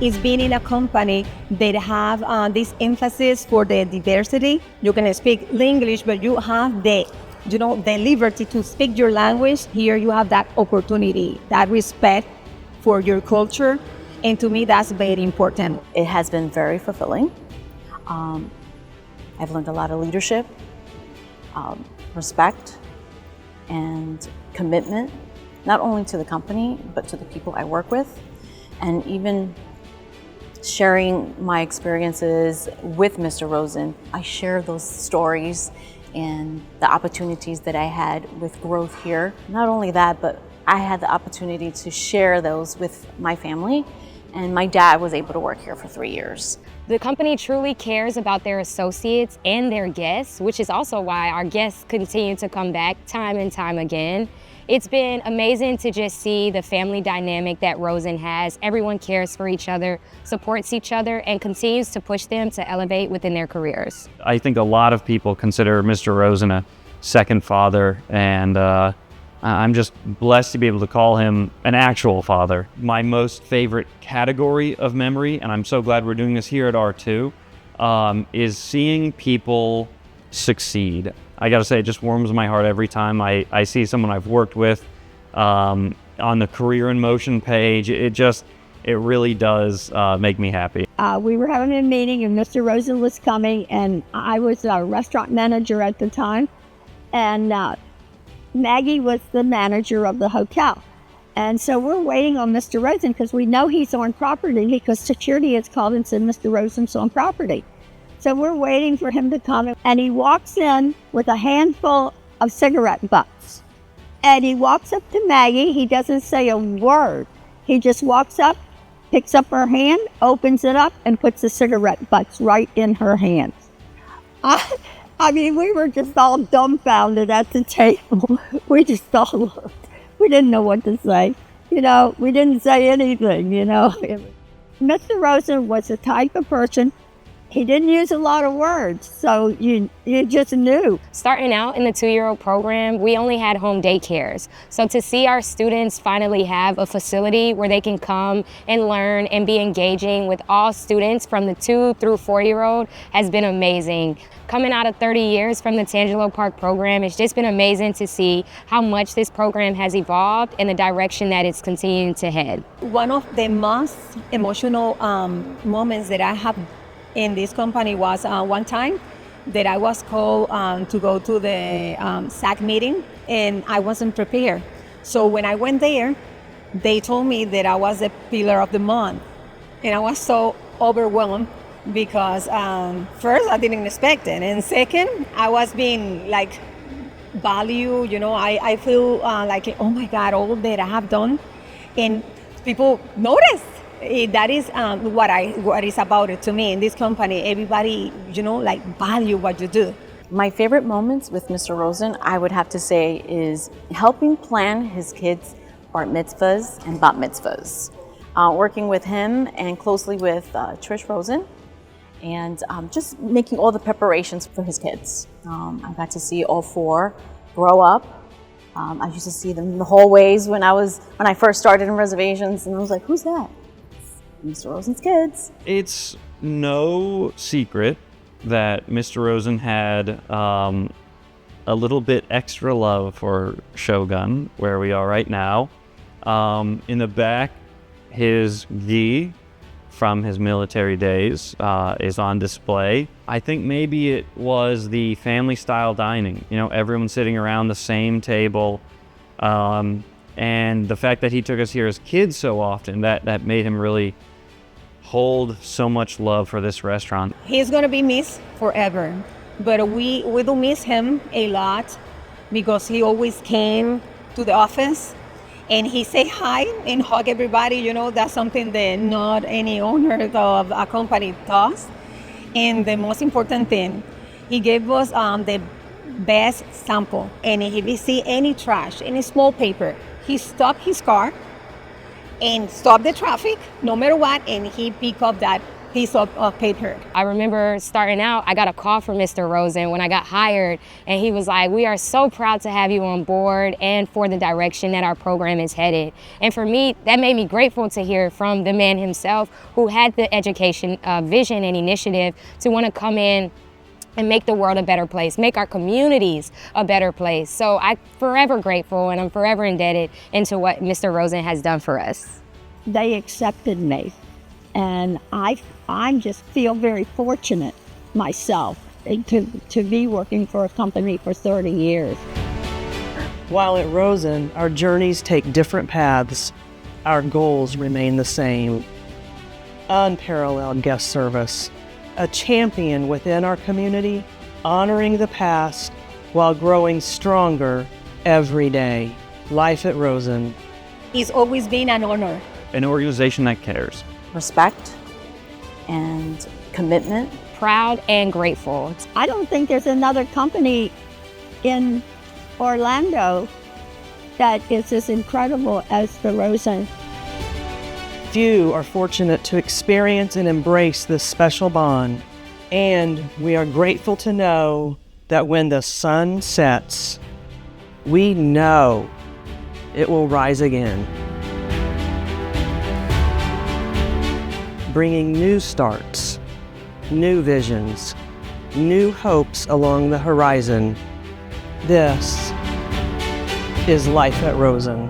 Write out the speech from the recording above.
is being in a company that have this emphasis for the diversity. You can speak English, but you have the liberty to speak your language. Here you have that opportunity, that respect for your culture. And to me, that's very important. It has been very fulfilling. I've learned a lot of leadership, respect, and commitment, not only to the company, but to the people I work with, and even sharing my experiences with Mr. Rosen. I share those stories and the opportunities that I had with growth here. Not only that, but I had the opportunity to share those with my family, and my dad was able to work here for 3 years. The company truly cares about their associates and their guests, which is also why our guests continue to come back time and time again. It's been amazing to just see the family dynamic that Rosen has. Everyone cares for each other, supports each other, and continues to push them to elevate within their careers. I think a lot of people consider Mr. Rosen a second father, and I'm just blessed to be able to call him an actual father. My most favorite category of memory, and I'm so glad we're doing this here at R2, is seeing people succeed. I gotta say, it just warms my heart every time I see someone I've worked with on the Career in Motion page. It really does make me happy. We were having a meeting and Mr. Rosen was coming, and I was a restaurant manager at the time, and Maggie was the manager of the hotel. And so we're waiting on Mr. Rosen because we know he's on property because security has called and said Mr. Rosen's on property. So we're waiting for him to come, and he walks in with a handful of cigarette butts. And he walks up to Maggie. He doesn't say a word. He just walks up, picks up her hand, opens it up, and puts the cigarette butts right in her hands. I mean, we were just all dumbfounded at the table. We just all looked. We didn't know what to say. We didn't say anything, Mr. Rosen was the type of person, he didn't use a lot of words, so you just knew. Starting out in the 2-year-old program, we only had home daycares. So to see our students finally have a facility where they can come and learn and be engaging with all students from the 2 through 4-year-old has been amazing. Coming out of 30 years from the Tangelo Park program, it's just been amazing to see how much this program has evolved and the direction that it's continuing to head. One of the most emotional moments that I have in this company was one time that I was called to go to the SAC meeting, and I wasn't prepared. So when I went there, they told me that I was the pillar of the month, and I was so overwhelmed because first I didn't expect it, and second I was being valued. I feel like, oh my God, all that I have done, and people notice. That is what is about it to me in this company. Everybody, value what you do. My favorite moments with Mr. Rosen, I would have to say, is helping plan his kids' bar mitzvahs and bat mitzvahs. Working with him and closely with Trish Rosen, and just making all the preparations for his kids. I got to see all 4 grow up. I used to see them in the hallways when I first started in reservations, and I was like, who's that? Mr. Rosen's kids. It's no secret that Mr. Rosen had a little bit extra love for Shogun, where we are right now. In the back, his gi from his military days is on display. I think maybe it was the family style dining. Everyone sitting around the same table. And the fact that he took us here as kids so often, that made him really hold so much love for this restaurant. He's gonna be missed forever, but we do miss him a lot because he always came to the office and he say hi and hug everybody. That's something that not any owner of a company does. And the most important thing, he gave us the best sample. And if he see any trash, any small paper, he stopped his car and stopped the traffic, no matter what, and he picked up that he so paid her. I remember starting out, I got a call from Mr. Rosen when I got hired, and he was like, "We are so proud to have you on board and for the direction that our program is headed." And for me, that made me grateful to hear from the man himself who had the education vision and initiative to want to come in and make the world a better place, make our communities a better place. So I'm forever grateful, and I'm forever indebted into what Mr. Rosen has done for us. They accepted me, and I just feel very fortunate myself to be working for a company for 30 years. While at Rosen, our journeys take different paths, our goals remain the same. Unparalleled guest service, a champion within our community, honoring the past while growing stronger every day. Life at Rosen. It's always been an honor. An organization that cares. Respect and commitment. Proud and grateful. I don't think there's another company in Orlando that is as incredible as the Rosen. Few are fortunate to experience and embrace this special bond, and we are grateful to know that when the sun sets, we know it will rise again, bringing new starts, new visions, new hopes along the horizon. This is Life at Rosen.